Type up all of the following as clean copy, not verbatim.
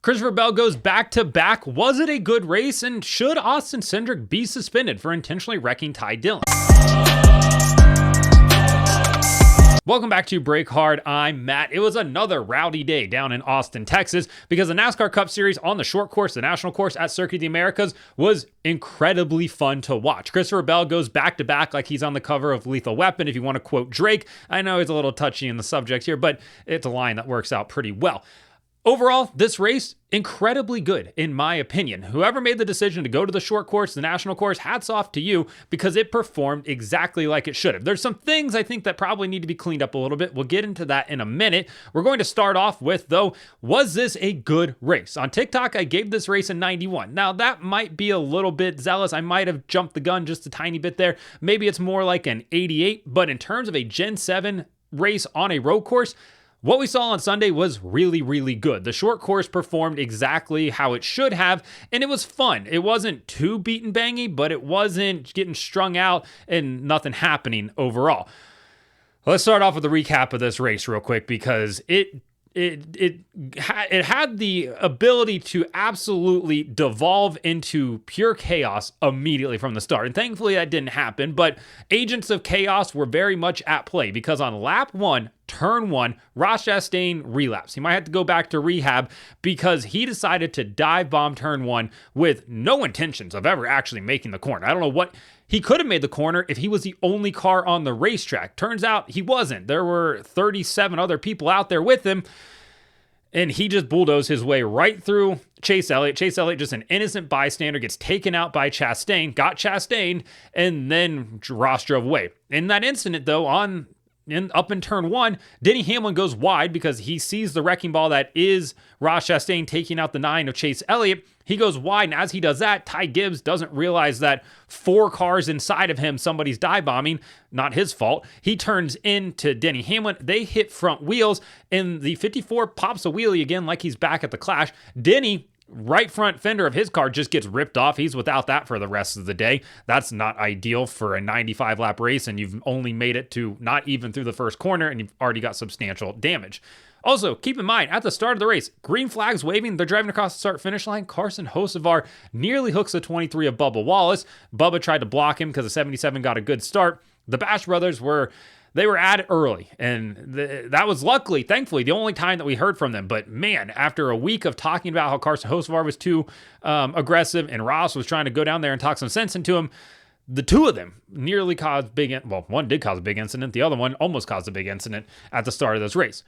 Christopher Bell goes back-to-back. Was it a good race? And should Austin Cindric be suspended for intentionally wrecking Ty Dillon? Welcome back to Break Hard. I'm Matt. It was another rowdy day down in Austin, Texas, because the NASCAR Cup Series on the short course, the national course at Circuit of the Americas, was incredibly fun to watch. Christopher Bell goes back-to-back like he's on the cover of Lethal Weapon, if you want to quote Drake. I know he's a little touchy in the subject here, but it's a line that works out pretty well. Overall, this race, incredibly good, in my opinion. Whoever made the decision to go to the short course, the national course, hats off to you, because it performed exactly like it should have. There's some things I think that probably need to be cleaned up a little bit. We'll get into that in a minute. We're going to start off with, though, was this a good race? On TikTok, I gave this race a 91. Now, that might be a little bit zealous. I might have jumped the gun just a tiny bit there. Maybe it's more like an 88, but in terms of a Gen 7 race on a road course, what we saw on Sunday was really, really good. The short course performed exactly how it should have, and it was fun. It wasn't too beaten bangy, but it wasn't getting strung out and nothing happening overall. Let's start off with a recap of this race real quick, because it had the ability to absolutely devolve into pure chaos immediately from the start. And thankfully that didn't happen, but agents of chaos were very much at play, because on lap 1, turn 1, Ross Chastain relapsed. He might have to go back to rehab because he decided to dive bomb turn 1 with no intentions of ever actually making the corner. I don't know what. He could have made the corner if he was the only car on the racetrack. Turns out he wasn't. There were 37 other people out there with him, and he just bulldozed his way right through Chase Elliott. Chase Elliott, just an innocent bystander, gets taken out by Chastain, got Chastain, and then Ross drove away. In that incident, though, up in turn 1, Denny Hamlin goes wide because he sees the wrecking ball that is Ross Chastain taking out the 9 of Chase Elliott. He goes wide, and as he does that, Ty Gibbs doesn't realize that 4 cars inside of him, somebody's dive bombing. Not his fault. He turns into Denny Hamlin. They hit front wheels, and the 54 pops a wheelie again like he's back at the Clash. Denny, right front fender of his car, just gets ripped off. He's without that for the rest of the day. That's not ideal for a 95 lap race, and you've only made it to not even through the first corner, and you've already got substantial damage. Also, keep in mind, at the start of the race, green flags waving, they're driving across the start-finish line. Carson Hocevar nearly hooks the 23 of Bubba Wallace. Bubba tried to block him because the 77 got a good start. The Bash brothers were at it early, and that was thankfully, the only time that we heard from them. But man, after a week of talking about how Carson Hocevar was too aggressive and Ross was trying to go down there and talk some sense into him, the two of them nearly caused one did cause a big incident. The other one almost caused a big incident at the start of this race.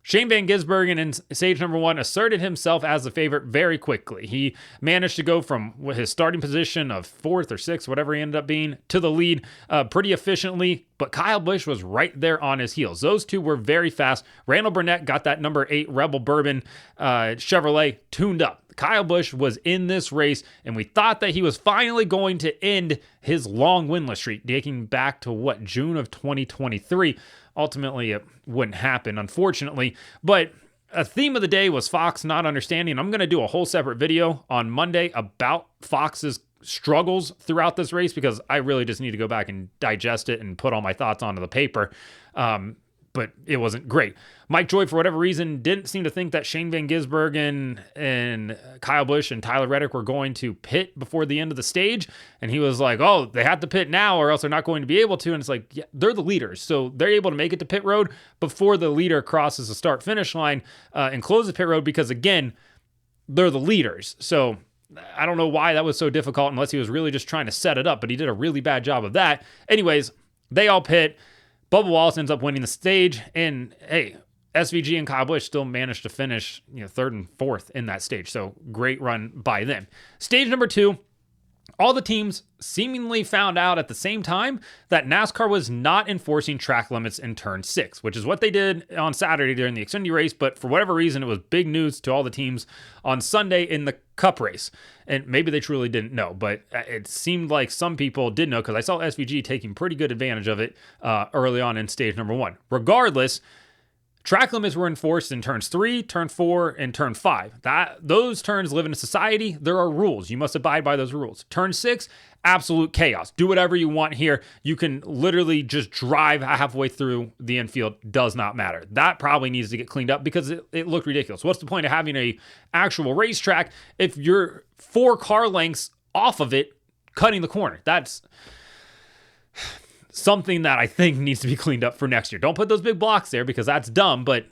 Shane Van Gisbergen in stage number 1 asserted himself as the favorite very quickly. He managed to go from his starting position of 4th or 6th, whatever he ended up being, to the lead pretty efficiently, but Kyle Busch was right there on his heels. Those two were very fast. Randall Burnett got that number 8 Rebel Bourbon Chevrolet tuned up. Kyle Busch was in this race, and we thought that he was finally going to end his long winless streak, dating back to June of 2023. Ultimately, it wouldn't happen, unfortunately. But a theme of the day was Fox not understanding. I'm going to do a whole separate video on Monday about Fox's struggles throughout this race, because I really just need to go back and digest it and put all my thoughts onto the paper. But it wasn't great. Mike Joy, for whatever reason, didn't seem to think that Shane Van Gisbergen and Kyle Busch and Tyler Reddick were going to pit before the end of the stage. And he was like, oh, they have to pit now or else they're not going to be able to. And it's like, yeah, they're the leaders. So they're able to make it to pit road before the leader crosses the start-finish line and closes pit road, because, again, they're the leaders. So I don't know why that was so difficult, unless he was really just trying to set it up, but he did a really bad job of that. Anyways, they all pit. Bubba Wallace ends up winning the stage, and hey, SVG and Kyle Busch still managed to finish 3rd and 4th in that stage. So great run by them. Stage number 2, all the teams seemingly found out at the same time that NASCAR was not enforcing track limits in turn 6, which is what they did on Saturday during the Xfinity race. But for whatever reason, it was big news to all the teams on Sunday in the Cup race. And maybe they truly didn't know, but it seemed like some people did know, because I saw SVG taking pretty good advantage of it early on in stage number 1. Regardless, Track limits were enforced in turns 3, turn 4, and turn 5. Those turns live in a society. There are rules. You must abide by those rules. Turn 6, absolute chaos. Do whatever you want here. You can literally just drive halfway through the infield. Does not matter. That probably needs to get cleaned up because it looked ridiculous. What's the point of having a actual racetrack if you're 4 car lengths off of it cutting the corner? That's something that I think needs to be cleaned up for next year. Don't put those big blocks there because that's dumb, but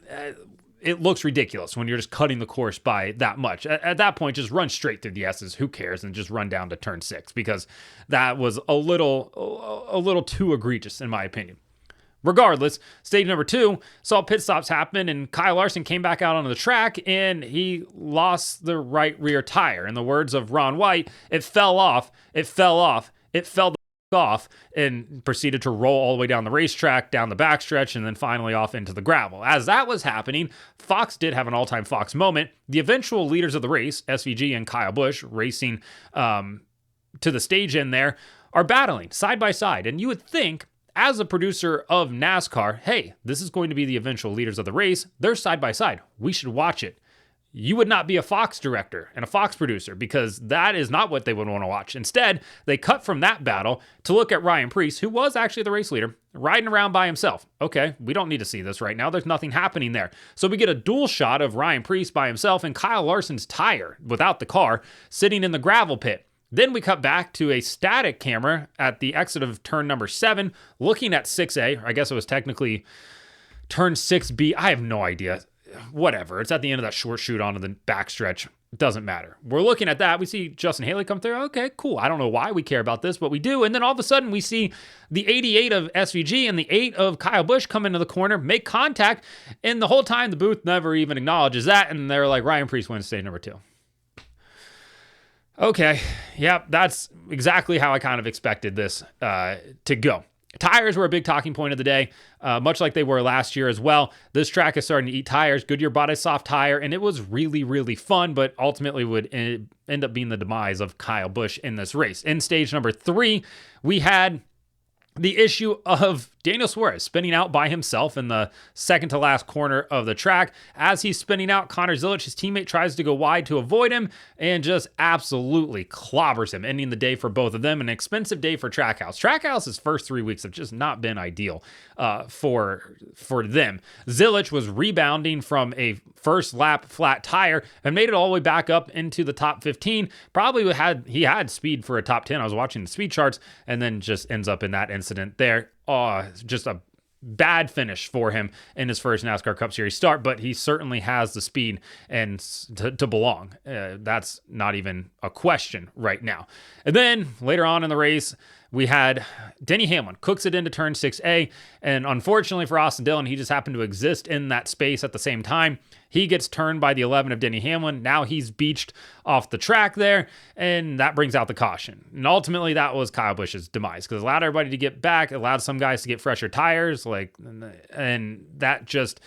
it looks ridiculous when you're just cutting the course by that much. At that point, just run straight through the S's. Who cares? And just run down to turn 6 because that was a little too egregious in my opinion. Regardless, stage number 2 saw pit stops happen and Kyle Larson came back out onto the track and he lost the right rear tire. In the words of Ron White, it fell off, it fell off, and proceeded to roll all the way down the racetrack, down the backstretch, and then finally off into the gravel. As that was happening, Fox did have an all-time Fox moment. The eventual leaders of the race, SVG and Kyle Busch, racing to the stage end there, are battling side by side. And you would think, as a producer of NASCAR, hey, this is going to be the eventual leaders of the race. They're side by side. We should watch it. You would not be a Fox director and a Fox producer because that is not what they would want to watch. Instead, they cut from that battle to look at Ryan Preece, who was actually the race leader, riding around by himself. Okay, we don't need to see this right now. There's nothing happening there. So we get a dual shot of Ryan Preece by himself and Kyle Larson's tire without the car sitting in the gravel pit. Then we cut back to a static camera at the exit of turn number 7, looking at 6A. I guess it was technically turn 6B. I have no idea. Whatever. It's at the end of that short shoot onto the backstretch. Doesn't matter. We're looking at that. We see Justin Haley come through. Okay, cool. I don't know why we care about this, but we do. And then all of a sudden we see the 88 of SVG and the 8 of Kyle Busch come into the corner, make contact. And the whole time the booth never even acknowledges that. And they're like, Ryan Preece wins stage number 2. Okay. Yep. That's exactly how I kind of expected this to go. Tires were a big talking point of the day, much like they were last year as well. This track is starting to eat tires. Goodyear bought a soft tire, and it was really, really fun, but ultimately would end up being the demise of Kyle Busch in this race. In stage number 3, we had the issue of Daniel Suarez spinning out by himself in the second to last corner of the track. As he's spinning out, Connor Zilic, his teammate, tries to go wide to avoid him and just absolutely clobbers him, ending the day for both of them. An expensive day for Trackhouse's first 3 weeks have just not been ideal for them. Zilic was rebounding from a first lap flat tire and made it all the way back up into the top 15. Probably he had speed for a top 10. I was watching the speed charts and then just ends up in that incident there. Just a bad finish for him in his first NASCAR Cup Series start, but he certainly has the speed and to belong. That's not even a question right now. And then later on in the race, we had Denny Hamlin cooks it into turn 6A, and unfortunately for Austin Dillon, he just happened to exist in that space at the same time. He gets turned by the 11 of Denny Hamlin. Now he's beached off the track there, and that brings out the caution. And ultimately, that was Kyle Busch's demise because it allowed everybody to get back, it allowed some guys to get fresher tires, and that just...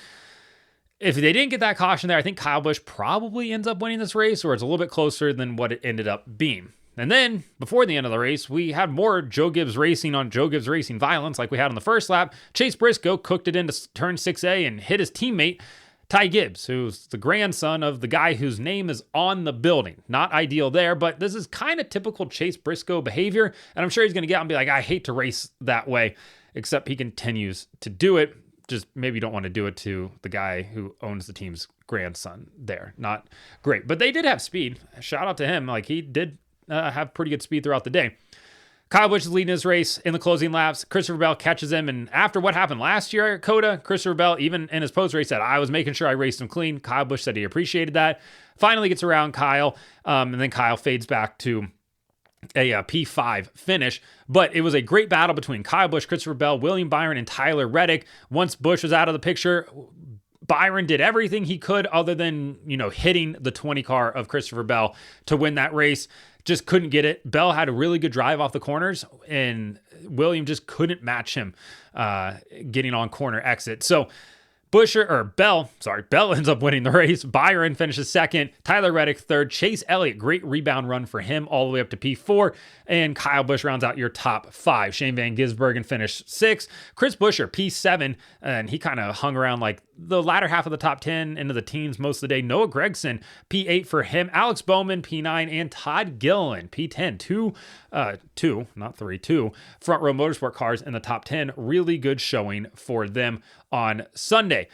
If they didn't get that caution there, I think Kyle Busch probably ends up winning this race, or it's a little bit closer than what it ended up being. And then, before the end of the race, we had more Joe Gibbs Racing on Joe Gibbs Racing violence like we had on the first lap. Chase Briscoe cooked it into turn 6A and hit his teammate, Ty Gibbs, who's the grandson of the guy whose name is on the building. Not ideal there, but this is kind of typical Chase Briscoe behavior, and I'm sure he's going to get out and be like, I hate to race that way, except he continues to do it. Just maybe don't want to do it to the guy who owns the team's grandson there. Not great, but they did have speed. Shout out to him. Like, he did have pretty good speed throughout the day. Kyle Busch is leading his race in the closing laps. Christopher Bell catches him, and after what happened last year at COTA, Christopher Bell, even in his post-race, said, I was making sure I raced him clean. Kyle Busch said he appreciated that. Finally gets around Kyle, and then Kyle fades back to a P5 finish, but it was a great battle between Kyle Busch, Christopher Bell, William Byron, and Tyler Reddick. Once Busch was out of the picture, Byron did everything he could other than, hitting the 20 car of Christopher Bell to win that race. Just couldn't get it. Bell had a really good drive off the corners, and William just couldn't match him getting on corner exit. So Bell ends up winning the race. Byron finishes second. Tyler Reddick third. Chase Elliott, great rebound run for him all the way up to P4. And Kyle Busch rounds out your top 5. Shane Van Gisbergen finished 6th. Chris Buescher, P7, and he kind of hung around like the latter half of the top 10 into the teens most of the day. Noah Gragson, P8 for him. Alex Bowman, P9, and Todd Gilliland, P10. Two front row motorsport cars in the top 10. Really good showing for them on Sunday.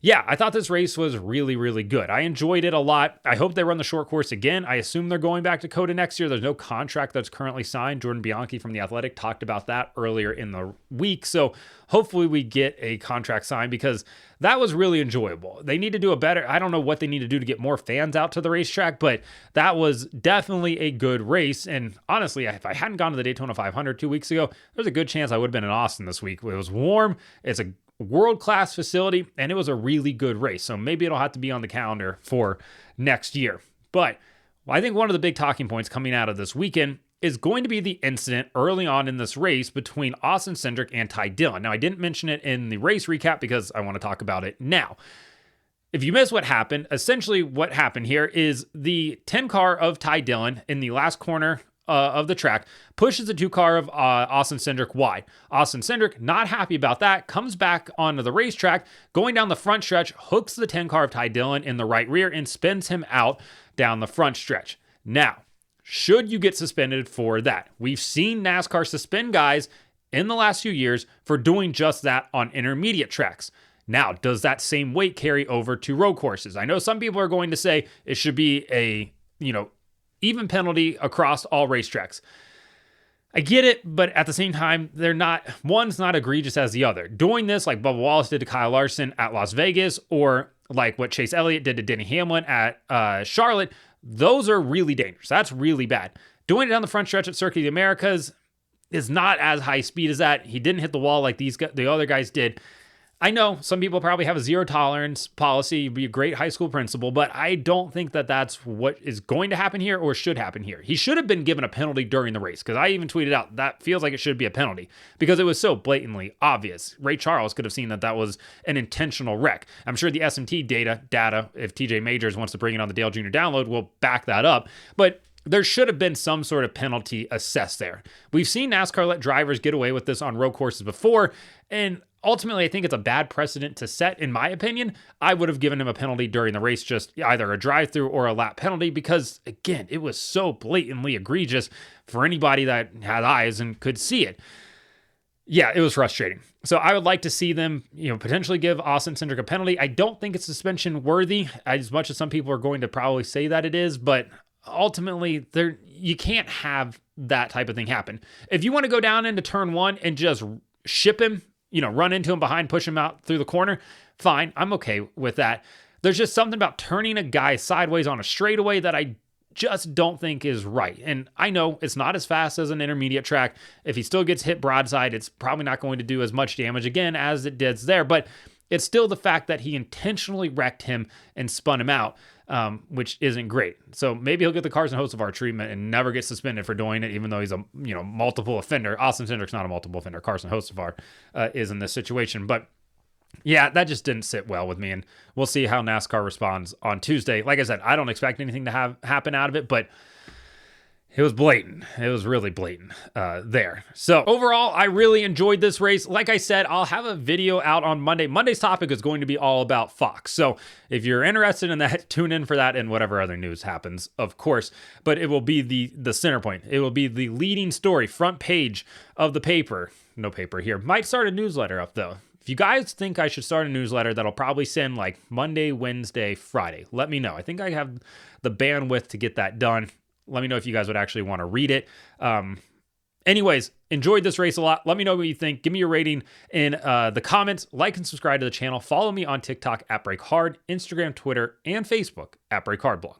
Yeah, I thought this race was really, really good. I enjoyed it a lot. I hope they run the short course again. I assume they're going back to COTA next year. There's no contract that's currently signed. Jordan Bianchi from The Athletic talked about that earlier in the week. So hopefully we get a contract signed, because that was really enjoyable. They need to do a better, I don't know what they need to do to get more fans out to the racetrack, but that was definitely a good race. And honestly, if I hadn't gone to the Daytona 500 2 weeks ago, there's a good chance I would have been in Austin this week. It was warm. It's a world-class facility, and it was a really good race. So maybe it'll have to be on the calendar for next year. But I think one of the big talking points coming out of this weekend is going to be the incident early on in this race between Austin Cindric and Ty Dillon. Now, I didn't mention it in the race recap because I want to talk about it now. If you missed what happened, essentially what happened here is the 10 car of Ty Dillon in the last corner of the track pushes the 2 car of Austin Cindric wide. Austin Cindric, not happy about that, comes back onto the racetrack, going down the front stretch, hooks the 10 car of Ty Dillon in the right rear and spins him out down the front stretch. Now, should you get suspended for that? We've seen NASCAR suspend guys in the last few years for doing just that on intermediate tracks. Now, does that same weight carry over to road courses? I know some people are going to say it should be a, even penalty across all racetracks. I get it, but at the same time, one's not egregious as the other. Doing this like Bubba Wallace did to Kyle Larson at Las Vegas, or like what Chase Elliott did to Denny Hamlin at Charlotte, those are really dangerous. That's really bad. Doing it down the front stretch at Circuit of the Americas is not as high speed as that. He didn't hit the wall like the other guys did. I know some people probably have a zero tolerance policy. You'd be a great high school principal, but I don't think that that's what is going to happen here or should happen here. He should have been given a penalty during the race, because I even tweeted out that feels like it should be a penalty because it was so blatantly obvious. Ray Charles could have seen that that was an intentional wreck. I'm sure the SMT data, if TJ Majors wants to bring it on the Dale Jr. download, will back that up. But there should have been some sort of penalty assessed there. We've seen NASCAR let drivers get away with this on road courses before, and ultimately, I think it's a bad precedent to set, in my opinion. I would have given him a penalty during the race, just either a drive-through or a lap penalty, because, again, it was so blatantly egregious for anybody that had eyes and could see it. Yeah, it was frustrating. So I would like to see them, potentially give Austin Cindric a penalty. I don't think it's suspension worthy, as much as some people are going to probably say that it is, but ultimately, you can't have that type of thing happen. If you want to go down into turn 1 and just ship him, run into him behind, push him out through the corner, fine. I'm okay with that. There's just something about turning a guy sideways on a straightaway that I just don't think is right. And I know it's not as fast as an intermediate track. If he still gets hit broadside, it's probably not going to do as much damage again as it did there. But it's still the fact that he intentionally wrecked him and spun him out, which isn't great. So maybe he'll get the Carson Hocevar treatment and never get suspended for doing it, even though he's a multiple offender. Austin Cindric's not a multiple offender. Carson Hocevar is in this situation. But yeah, that just didn't sit well with me, and we'll see how NASCAR responds on Tuesday. Like I said, I don't expect anything to happen out of it, but it was blatant. It was really blatant there. So overall, I really enjoyed this race. Like I said, I'll have a video out on Monday. Monday's topic is going to be all about Fox. So if you're interested in that, tune in for that and whatever other news happens, of course. But it will be the center point. It will be the leading story, front page of the paper. No paper here. Might start a newsletter up, though. If you guys think I should start a newsletter that'll probably send like Monday, Wednesday, Friday, let me know. I think I have the bandwidth to get that done. Let me know if you guys would actually want to read it. Anyways, enjoyed this race a lot. Let me know what you think. Give me your rating in the comments. Like and subscribe to the channel. Follow me on TikTok at BreakHard, Instagram, Twitter, and Facebook at BreakHardBlog.